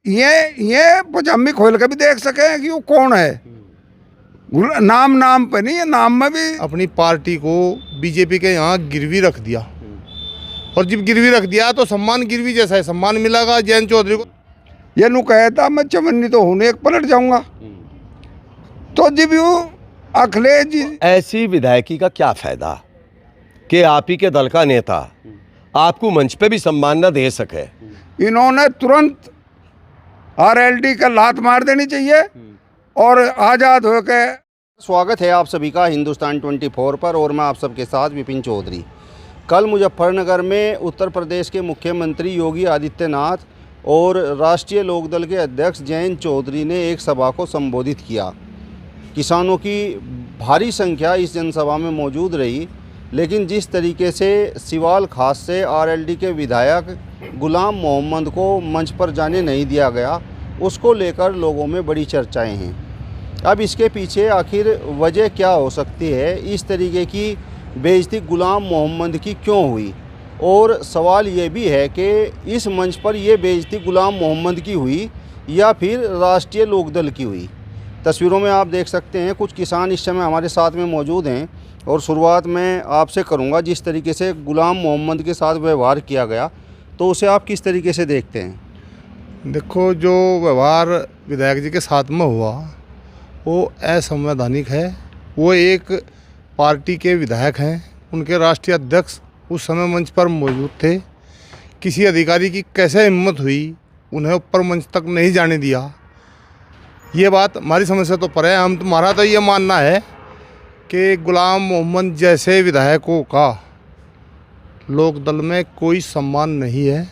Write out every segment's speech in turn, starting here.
ये पजामी खोल के भी देख सके कि वो कौन है। नाम पे नहीं है, नाम में भी अपनी पार्टी को बीजेपी के यहाँ गिरवी रख दिया, और जब गिरवी रख दिया तो सम्मान गिरवी जैसा है, सम्मान मिलेगा जयंत चौधरी को। ये नु कहता मैं चवन्नी तो होने एक पलट जाऊंगा, तो जब यू अखिलेश जी ऐसी विधायकी का क्या फायदा कि आप ही के दल का नेता आपको मंच पे भी सम्मान न दे सके। इन्होंने तुरंत आरएलडी का लात मार देनी चाहिए और आज़ाद होकर। स्वागत है आप सभी का हिंदुस्तान 24 पर, और मैं आप सबके साथ विपिन चौधरी। कल मुजफ्फरनगर में उत्तर प्रदेश के मुख्यमंत्री योगी आदित्यनाथ और राष्ट्रीय लोकदल के अध्यक्ष जयंत चौधरी ने एक सभा को संबोधित किया। किसानों की भारी संख्या इस जनसभा में मौजूद रही, लेकिन जिस तरीके से सिवाल खास से आरएलडी के विधायक गुलाम मोहम्मद को मंच पर जाने नहीं दिया गया, उसको लेकर लोगों में बड़ी चर्चाएं हैं। अब इसके पीछे आखिर वजह क्या हो सकती है, इस तरीके की बेइज्जती गुलाम मोहम्मद की क्यों हुई, और सवाल ये भी है कि इस मंच पर यह बेइज्जती गुलाम मोहम्मद की हुई या फिर राष्ट्रीय लोकदल की हुई। तस्वीरों में आप देख सकते हैं कुछ किसान इस समय हमारे साथ में मौजूद हैं, और शुरुआत मैं आपसे करूंगा, जिस तरीके से गुलाम मोहम्मद के साथ व्यवहार किया गया तो उसे आप किस तरीके से देखते हैं? देखो, जो व्यवहार विधायक जी के साथ में हुआ वो असंवैधानिक है। वो एक पार्टी के विधायक हैं, उनके राष्ट्रीय अध्यक्ष उस समय मंच पर मौजूद थे। किसी अधिकारी की कैसे हिम्मत हुई उन्हें ऊपर मंच तक नहीं जाने दिया, ये बात हमारी समझ से तो पर है। हमारा तो ये मानना है कि गुलाम मोहम्मद जैसे विधायकों का लोकदल में कोई सम्मान नहीं है।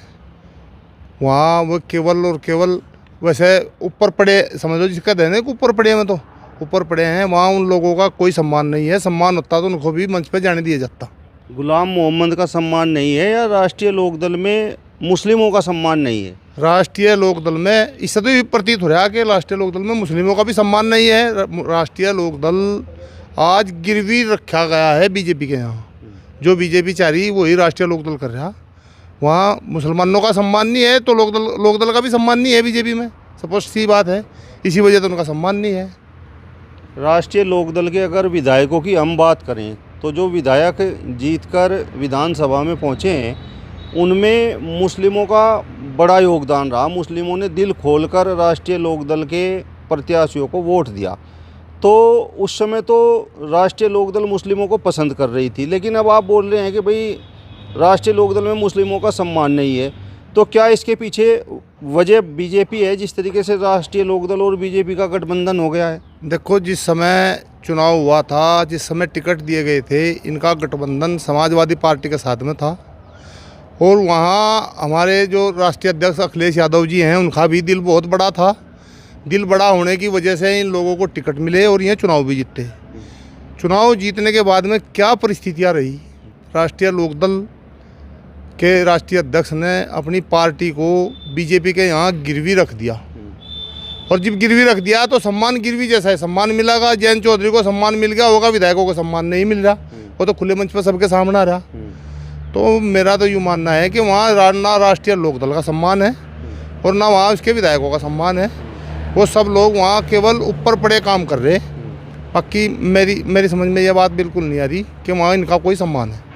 वहाँ वो केवल और केवल वैसे ऊपर पड़े, समझ लो जिसका देने को ऊपर पड़े, में तो ऊपर पड़े हैं, वहाँ उन लोगों का कोई सम्मान नहीं है। सम्मान होता तो उनको भी मंच पे जाने दिया जाता। गुलाम मोहम्मद का सम्मान नहीं है या राष्ट्रीय लोकदल में मुस्लिमों का सम्मान नहीं है? राष्ट्रीय लोकदल में इससे तो ये प्रतीत हो रहा है कि राष्ट्रीय लोकदल में मुस्लिमों का भी सम्मान नहीं है। राष्ट्रीय लोकदल आज गिरवी रखा गया है बीजेपी के यहाँ। जो बीजेपी चाह रही वही राष्ट्रीय लोकदल कर रहा। वहाँ मुसलमानों का सम्मान नहीं है तो लोकदल का भी सम्मान नहीं है बीजेपी में। स्पष्ट सी बात है, इसी वजह से उनका सम्मान नहीं है। राष्ट्रीय लोकदल के अगर विधायकों की हम बात करें तो जो विधायक जीतकर विधानसभा में पहुँचे हैं उनमें मुस्लिमों का बड़ा योगदान रहा। मुस्लिमों ने दिल खोलकर राष्ट्रीय लोकदल के प्रत्याशियों को वोट दिया, तो उस समय तो राष्ट्रीय लोकदल मुस्लिमों को पसंद कर रही थी। लेकिन अब आप बोल रहे हैं कि भाई राष्ट्रीय लोकदल में मुस्लिमों का सम्मान नहीं है, तो क्या इसके पीछे वजह बीजेपी है, जिस तरीके से राष्ट्रीय लोकदल और बीजेपी का गठबंधन हो गया है? देखो, जिस समय चुनाव हुआ था, जिस समय टिकट दिए गए थे, इनका गठबंधन समाजवादी पार्टी के साथ में था, और वहाँ हमारे जो राष्ट्रीय अध्यक्ष अखिलेश यादव जी हैं उनका भी दिल बहुत बड़ा था। दिल बड़ा होने की वजह से इन लोगों को टिकट मिले और ये चुनाव भी जीते। चुनाव जीतने के बाद में क्या परिस्थितियाँ रही, राष्ट्रीय लोकदल के राष्ट्रीय अध्यक्ष ने अपनी पार्टी को बीजेपी के यहाँ गिरवी रख दिया, और जब गिरवी रख दिया तो सम्मान गिरवी जैसा है, सम्मान मिलेगा जयंत चौधरी को सम्मान मिल गया होगा, विधायकों को सम्मान नहीं मिल रहा। वो तो खुले मंच पर सबके सामने आ रहा। तो मेरा तो यूँ मानना है कि वहाँ ना राष्ट्रीय लोकदल का सम्मान है और ना वहाँ उसके विधायकों का सम्मान है। वो सब लोग वहाँ केवल ऊपर पड़े काम कर रहे। बाकी मेरी समझ में ये बात बिल्कुल नहीं आ रही कि वहाँ इनका कोई सम्मान है।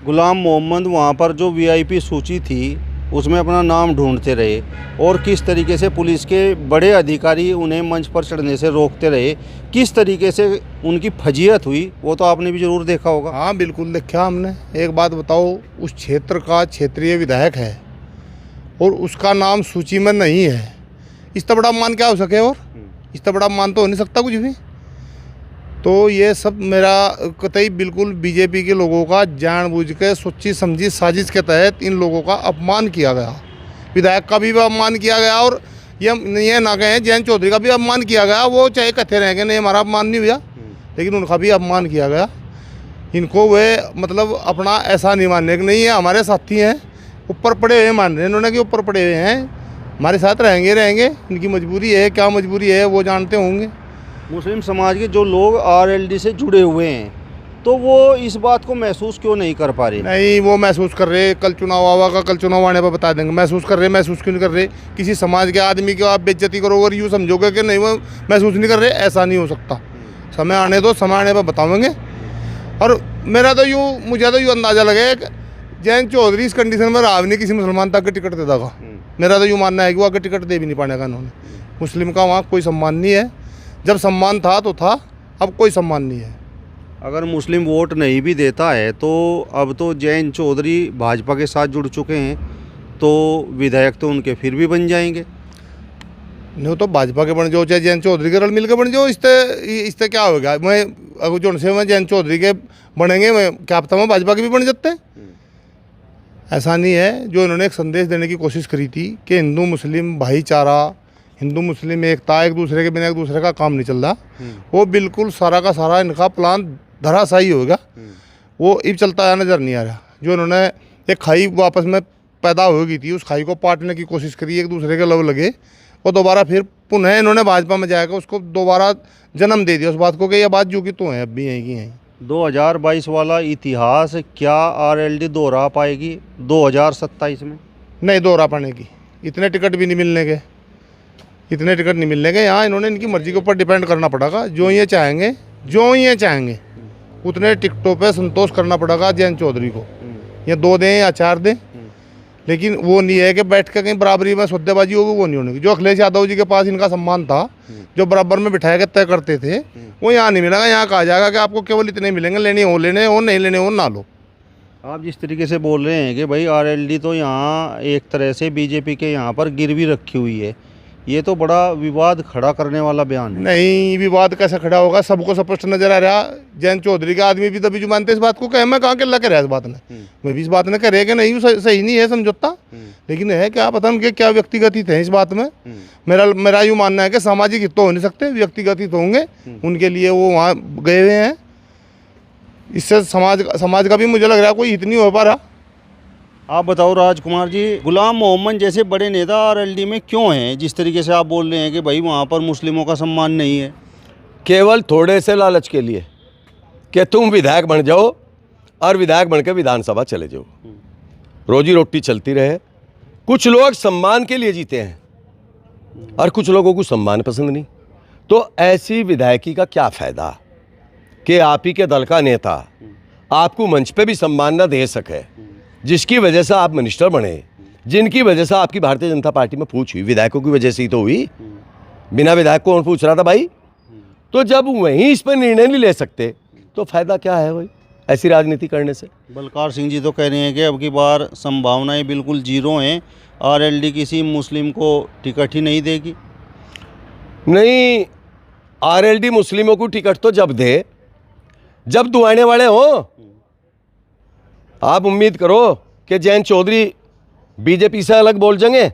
गुलाम मोहम्मद वहाँ पर जो वीआईपी सूची थी उसमें अपना नाम ढूंढते रहे, और किस तरीके से पुलिस के बड़े अधिकारी उन्हें मंच पर चढ़ने से रोकते रहे, किस तरीके से उनकी फजीहत हुई, वो तो आपने भी ज़रूर देखा होगा। हाँ, बिल्कुल देखा हमने। एक बात बताओ, उस क्षेत्र का क्षेत्रीय विधायक है और उसका नाम सूची में नहीं है, इससे बड़ा मान क्या हो सके? और इससे बड़ा मान तो हो नहीं सकता कुछ भी। तो ये सब मेरा कतई बिल्कुल बीजेपी के लोगों का जानबूझ के सोची समझी साजिश के तहत इन लोगों का अपमान किया गया। विधायक का भी अपमान किया गया, और ये ना कहें जयंत चौधरी का भी अपमान किया गया। वो चाहे कथे रहे कि नहीं हमारा अपमान नहीं हुआ, लेकिन उनका भी अपमान किया गया। इनको वे मतलब अपना ऐसा नहीं मानने कि नहीं है हमारे साथी हैं, ऊपर पड़े हुए मान रहे इन्होंने कि ऊपर पड़े हुए हैं, हमारे साथ रहेंगे। इनकी मजबूरी है, क्या मजबूरी है वो जानते होंगे। मुस्लिम समाज के जो लोग आरएलडी से जुड़े हुए हैं तो वो इस बात को महसूस क्यों नहीं कर पा रहे? नहीं, वो महसूस कर रहे, कल चुनाव आवा, कल चुनाव आने पर बता देंगे। महसूस कर रहे, महसूस क्यों नहीं कर रहे? किसी समाज के आदमी की आप बेइज्जती करोगे और यूँ समझोगे कि नहीं वो महसूस नहीं कर रहे, ऐसा नहीं हो सकता। समय आने दो, समय आने पर बताएंगे। और मुझे तो यूँ अंदाज़ा लगे कि जयंत चौधरी इस कंडीशन में रहा भी नहीं किसी मुसलमान तक के टिकट दे देगा। मेरा तो यूँ मानना है कि वो आगे टिकट दे भी नहीं पाने का इन्होंने। मुस्लिम का वहाँ कोई सम्मान नहीं है, जब सम्मान था तो था, अब कोई सम्मान नहीं है। अगर मुस्लिम वोट नहीं भी देता है तो अब तो जयंत चौधरी भाजपा के साथ जुड़ चुके हैं, तो विधायक तो उनके फिर भी बन जाएंगे। नहीं तो भाजपा के बन जाओ चाहे जयंत चौधरी के रल मिल के बन जाओ, इससे क्या होगा? मैं अगर जो से मैं जयंत चौधरी के बनेंगे, मैं क्या पता मैं भाजपा के भी बन जाते हैं। ऐसा नहीं है। जो इन्होंने एक संदेश देने की कोशिश करी थी कि हिंदू मुस्लिम भाईचारा, हिंदू मुस्लिम एकता, एक दूसरे के बिना एक दूसरे का काम नहीं चल रहा, वो बिल्कुल सारा का सारा इनका प्लान धराशायी होगा। वो अब चलता है, नज़र नहीं आ रहा। जो इन्होंने एक खाई वापस में पैदा हो गई थी, उस खाई को पाटने की कोशिश करी, एक दूसरे के लव लगे, वो दोबारा फिर पुनः इन्होंने भाजपा में जाकर उसको दोबारा जन्म दे दिया उस बात को कि यह बात जो कि तो है अब भी यहीं की यहीं। 2022 वाला इतिहास क्या आरएलडी दोहरा पाएगी 2027 में? नहीं दोहरा पाने की, इतने टिकट भी नहीं मिलने के, इतने टिकट नहीं मिलने के। यहाँ इन्होंने इनकी मर्जी के ऊपर डिपेंड करना पड़ेगा। जो ये चाहेंगे उतने टिकटों पे संतोष करना पड़ेगा जयंत चौधरी को, या 2 दें या 4 दें, लेकिन वो नहीं है कि बैठ के कहीं बराबरी में सौदेबाजी होगी, वो नहीं होने की। जो अखिलेश यादव जी के पास इनका सम्मान था, जो बराबर में बिठाए के तय करते थे, वो यहाँ नहीं मिलेगा। यहाँ कहा जाएगा कि आपको केवल इतने मिलेंगे, लेने हो, नहीं लेने हो ना लो। आप जिस तरीके से बोल रहे हैं कि भाई आरएलडी तो यहाँ एक तरह से बीजेपी के यहाँ पर गिरवी रखी हुई है, ये तो बड़ा विवाद खड़ा करने वाला बयान है। नहीं, विवाद कैसे खड़ा होगा? सबको स्पष्ट नजर आ रहा। जयंत चौधरी के आदमी भी तभी जो मानते इस बात को, कह मैं कहाँ के अल्लाह कह रहा है इस बात ने, मैं भी इस बात ने कह रहे कि नहीं सही नहीं है समझौता, लेकिन है क्या पता उनके क्या व्यक्तिगत हित है इस बात में। मेरा यूँ मानना है कि सामाजिक हित तो हो नहीं सकते, व्यक्तिगत हित होंगे, उनके लिए वो वहाँ गए हुए हैं। इससे समाज का भी मुझे लग रहा है कोई हित नहीं हो पा रहा। आप बताओ राजकुमार जी, गुलाम मोहम्मद जैसे बड़े नेता आरएलडी में क्यों हैं? जिस तरीके से आप बोल रहे हैं कि भाई वहाँ पर मुस्लिमों का सम्मान नहीं है। केवल थोड़े से लालच के लिए कि तुम विधायक बन जाओ और विधायक बनकर विधानसभा चले जाओ, रोजी रोटी चलती रहे। कुछ लोग सम्मान के लिए जीते हैं और कुछ लोगों को सम्मान पसंद नहीं। तो ऐसी विधायकी का क्या फ़ायदा कि आप ही के दल का नेता आपको मंच पे भी सम्मान न दे सके, जिसकी वजह से आप मिनिस्टर बने, जिनकी वजह से आपकी भारतीय जनता पार्टी में पूछ हुई, विधायकों की वजह से ही तो हुई। बिना विधायक को कौन पूछ रहा था भाई? तो जब वहीं इस पर निर्णय नहीं ले सकते तो फायदा क्या है भाई ऐसी राजनीति करने से? बलकार सिंह जी तो कह रहे हैं कि अब की बार संभावनाएं बिल्कुल जीरो हैं, आरएलडी किसी मुस्लिम को टिकट ही नहीं देगी। नहीं, आरएलडी मुस्लिमों को टिकट तो जब दे जब दुआने वाले हों। आप उम्मीद करो कि जयंत चौधरी बीजेपी से अलग बोल जाएंगे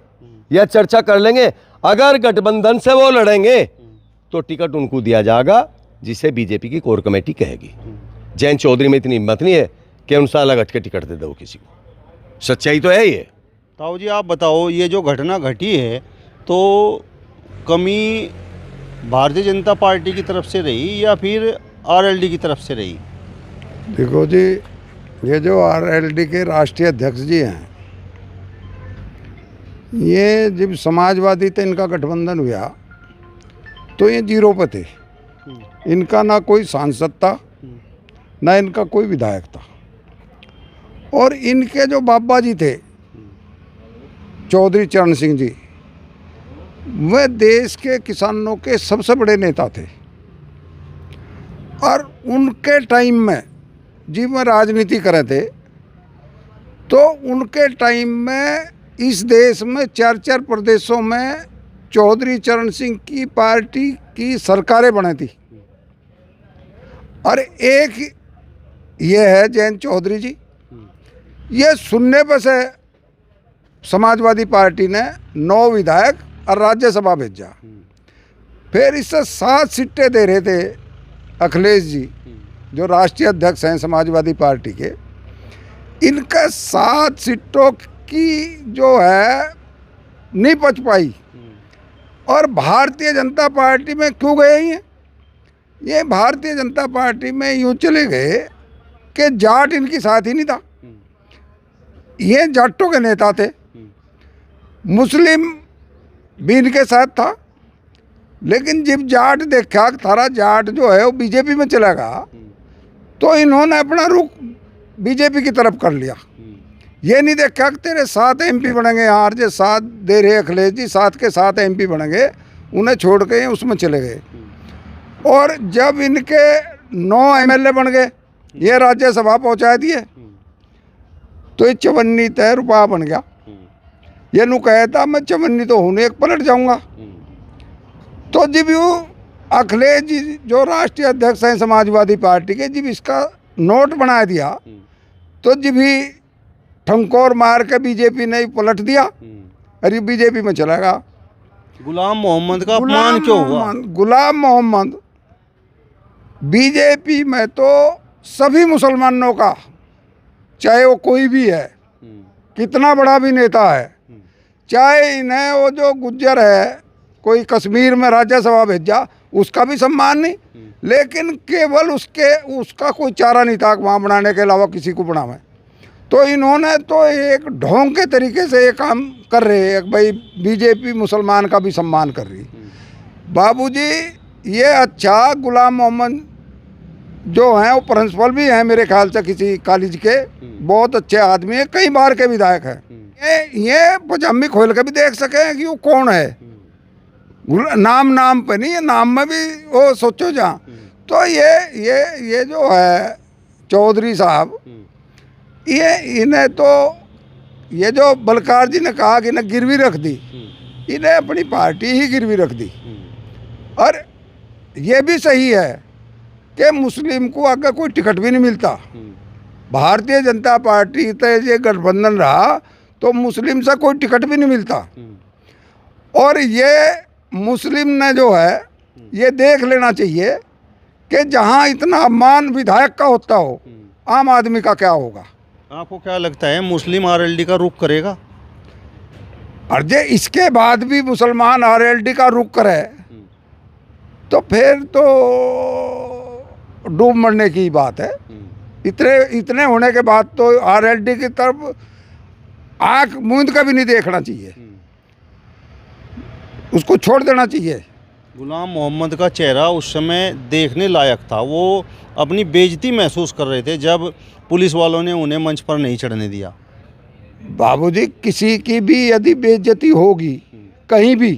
या चर्चा कर लेंगे? अगर गठबंधन से वो लड़ेंगे तो टिकट उनको दिया जाएगा जिसे बीजेपी की कोर कमेटी कहेगी। जयंत चौधरी में इतनी हिम्मत नहीं है कि उनसे अलग हट के टिकट दे दो किसी को। सच्चाई तो है ये। ताऊ जी आप बताओ, ये जो घटना घटी है तो कमी भारतीय जनता पार्टी की तरफ से रही या फिर आरएलडी की तरफ से रही? देखो जी, ये जो आरएलडी के राष्ट्रीय अध्यक्ष जी हैं, ये जब समाजवादी थे इनका गठबंधन हुआ तो ये जीरो पे थे। इनका ना कोई सांसद था, ना इनका कोई विधायक था। और इनके जो बाबा जी थे चौधरी चरण सिंह जी, वह देश के किसानों के सबसे बड़े नेता थे। और उनके टाइम में जी मैं राजनीति करे थे तो उनके टाइम में इस देश में 4 प्रदेशों में चौधरी चरण सिंह की पार्टी की सरकारें बनी थी। और एक ये है जयंत चौधरी जी, ये सुनने पर से समाजवादी पार्टी ने 9 विधायक और राज्यसभा भेजा। फिर इससे 7 सीटें दे रहे थे अखिलेश जी जो राष्ट्रीय अध्यक्ष हैं समाजवादी पार्टी के। इनका 7 सीटों की जो है नहीं पच पाई और भारतीय जनता पार्टी में क्यों गए हैं? ये भारतीय जनता पार्टी में यूँ चले गए कि जाट इनके साथ ही नहीं था, ये जाटों के नेता थे। मुस्लिम भी इनके साथ था, लेकिन जब जाट देखा कि थारा जाट जो है वो बीजेपी में चला गया, तो इन्होंने अपना रुख बीजेपी की तरफ कर लिया। ये नहीं देखा कि तेरे 7 MP बनेंगे, यहाँ जो 7 दे रहे अखिलेश जी, 7 के 7 MP बनेंगे, उन्हें छोड़ के उसमें चले गए। और जब इनके 9 MLA बन गए, ये राज्यसभा पहुँचा दिए, तो ये 54 तय रुपया बन गया। ये नू कहता मैं 54 तो होने एक पलट जाऊंगा। तो जब यू अखिलेश जी जो राष्ट्रीय अध्यक्ष हैं समाजवादी पार्टी के, जब इसका नोट बना दिया, तो जब ही ठंकोर मार के बीजेपी ने पलट दिया, अरे बीजेपी में चला गया। गुलाम मोहम्मद का अपमान क्यों हुआ? गुलाम मोहम्मद बीजेपी में तो सभी मुसलमानों का, चाहे वो कोई भी है, कितना बड़ा भी नेता है, चाहे इन्हें वो जो गुज्जर है कोई कश्मीर में राज्यसभा भेजा, उसका भी सम्मान नहीं, लेकिन केवल उसका कोई चारा नहीं था वहाँ बनाने के अलावा किसी को बनावे। तो इन्होंने तो एक ढोंग के तरीके से ये काम कर रहे हैं, भाई बीजेपी मुसलमान का भी सम्मान कर रही। बाबूजी ये अच्छा गुलाम मोहम्मद जो हैं वो प्रिंसिपल भी हैं मेरे ख्याल से किसी कॉलेज के, बहुत अच्छे आदमी हैं, कई बार के विधायक हैं। ये पजामी खोल के भी देख सके कि वो कौन है, नाम पे नहीं है, नाम में भी वो सोचो जहाँ। तो ये जो है चौधरी साहब, ये इन्हें तो ये जो बलकार जी ने कहा कि इन्हें गिरवी रख दी, इन्हें अपनी पार्टी ही गिरवी रख दी। और ये भी सही है कि मुस्लिम को आगे कोई टिकट भी नहीं मिलता। भारतीय जनता पार्टी तो ये गठबंधन रहा तो मुस्लिम से कोई टिकट भी नहीं मिलता। और ये मुस्लिम ने जो है ये देख लेना चाहिए कि जहाँ इतना अपमान विधायक का होता हो, आम आदमी का क्या होगा। आपको क्या लगता है मुस्लिम आरएलडी का रुख करेगा? और जे इसके बाद भी मुसलमान आरएलडी का रुख करे तो फिर तो डूब मरने की बात है। इतने होने के बाद तो आरएलडी की तरफ आंख मूंद का भी नहीं देखना चाहिए, उसको छोड़ देना चाहिए। गुलाम मोहम्मद का चेहरा उस समय देखने लायक था, वो अपनी बेइज्जती महसूस कर रहे थे जब पुलिस वालों ने उन्हें मंच पर नहीं चढ़ने दिया। बाबूजी किसी की भी यदि बेइज्जती होगी कहीं भी,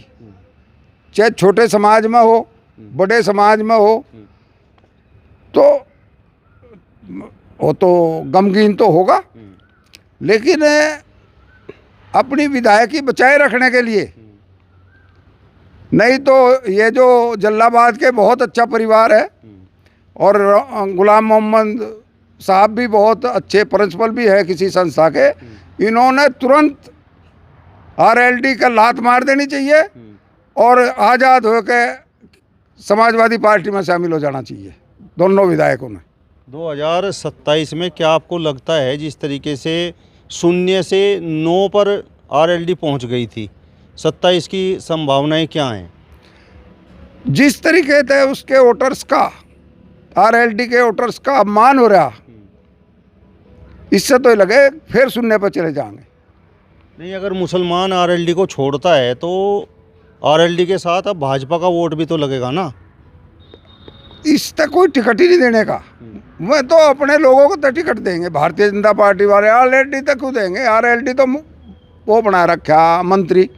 चाहे छोटे समाज में हो बड़े समाज में हो, तो वो तो गमगीन तो होगा, लेकिन अपनी विधायकी बचाए रखने के लिए। नहीं तो ये जो जल्लाबाद के बहुत अच्छा परिवार है और गुलाम मोहम्मद साहब भी बहुत अच्छे प्रिंसिपल भी है किसी संस्था के, इन्होंने तुरंत आरएलडी का लात मार देनी चाहिए और आज़ाद होकर समाजवादी पार्टी में शामिल हो जाना चाहिए दोनों विधायकों ने। 2027 में क्या आपको लगता है जिस तरीके से 0 से 9 पर आरएलडी पहुंच गई थी, 27 की संभावनाएं क्या हैं? जिस तरीके से उसके वोटर्स का, आरएलडी के वोटर्स का अपमान हो रहा, इससे तो लगे फिर सुनने पर चले जाएंगे। नहीं, अगर मुसलमान आरएलडी को छोड़ता है तो आरएलडी के साथ अब भाजपा का वोट भी तो लगेगा ना। इस तक कोई टिकट ही नहीं देने का, मैं तो अपने लोगों को तो टिकट देंगे, भारतीय जनता पार्टी वाले आरएलडी तक क्यों देंगे। आरएलडी तो वो बना रखा मंत्री,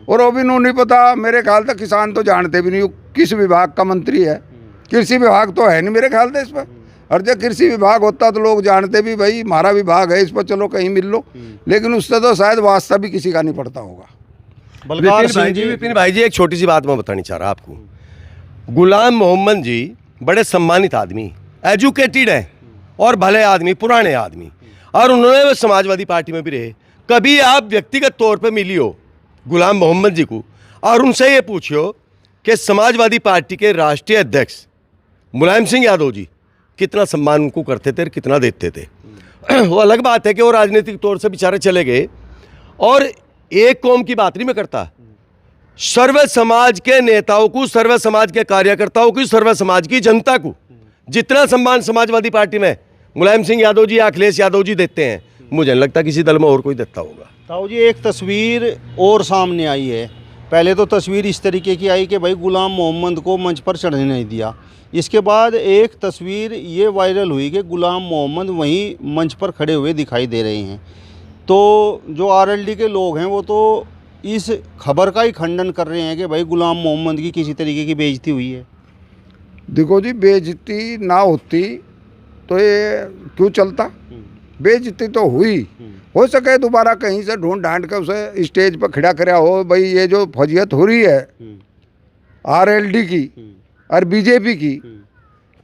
और वो भी नहीं पता, मेरे ख्याल तक किसान तो जानते भी नहीं किस विभाग का मंत्री है। कृषि विभाग तो है नहीं मेरे ख्याल से इस पर, और जब कृषि विभाग होता तो लोग जानते भी भाई हमारा विभाग है, इस पर चलो कहीं मिल लो, लेकिन उससे तो शायद वास्ता भी किसी का नहीं पड़ता होगा। विपिन भाई जी एक छोटी सी बात मैं बतानी चाह रहा आपको। गुलाम मोहम्मद जी बड़े सम्मानित आदमी, एजुकेटेड हैं और भले आदमी, पुराने आदमी, और उन्होंने समाजवादी पार्टी में भी रहे। कभी आप व्यक्तिगत तौर पे मिली हो गुलाम मोहम्मद जी को और उनसे ये पूछियो कि समाजवादी पार्टी के राष्ट्रीय अध्यक्ष मुलायम सिंह यादव जी कितना सम्मान उनको करते थे और कितना देते थे। वो अलग बात है कि वो राजनीतिक तौर से बेचारे चले गए, और एक कौम की बात नहीं मैं करता, सर्व समाज के नेताओं को, सर्व समाज के कार्यकर्ताओं को, सर्व समाज की जनता को जितना सम्मान समाजवादी पार्टी में मुलायम सिंह यादव जी या अखिलेश यादव जी देते हैं, मुझे नहीं लगता किसी दल में और कोई देता होगा। ताऊ जी एक तस्वीर और सामने आई है। पहले तो तस्वीर इस तरीके की आई कि भाई गुलाम मोहम्मद को मंच पर चढ़ने नहीं दिया। इसके बाद एक तस्वीर ये वायरल हुई कि गुलाम मोहम्मद वहीं मंच पर खड़े हुए दिखाई दे रहे हैं। तो जो आरएलडी के लोग हैं वो तो इस खबर का ही खंडन कर रहे हैं कि भाई गुलाम मोहम्मद की किसी तरीके की बेइज्जती हुई है। देखो जी, बेइज्जती ना होती तो ये क्यों चलता। बेइज्जती तो हुई, हो सके दोबारा कहीं से ढूंढ ढांड कर उसे स्टेज पर खड़ा कराया हो। भाई ये जो फजीयत हो रही है आरएलडी की और बीजेपी की,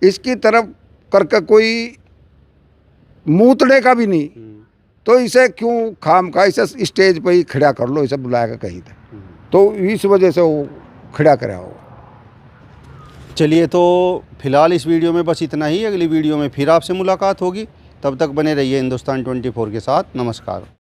इसकी तरफ करके कोई मूतने का भी नहीं, तो इसे क्यों खाम खा इसे स्टेज पर ही खड़ा कर लो, इसे बुलाएगा कहीं तक, तो इस वजह से वो खड़ा कराया हो। चलिए, तो फिलहाल इस वीडियो में बस इतना ही। अगली वीडियो में फिर आपसे मुलाकात होगी, तब तक बने रहिए हिंदुस्तान 24 के साथ। नमस्कार।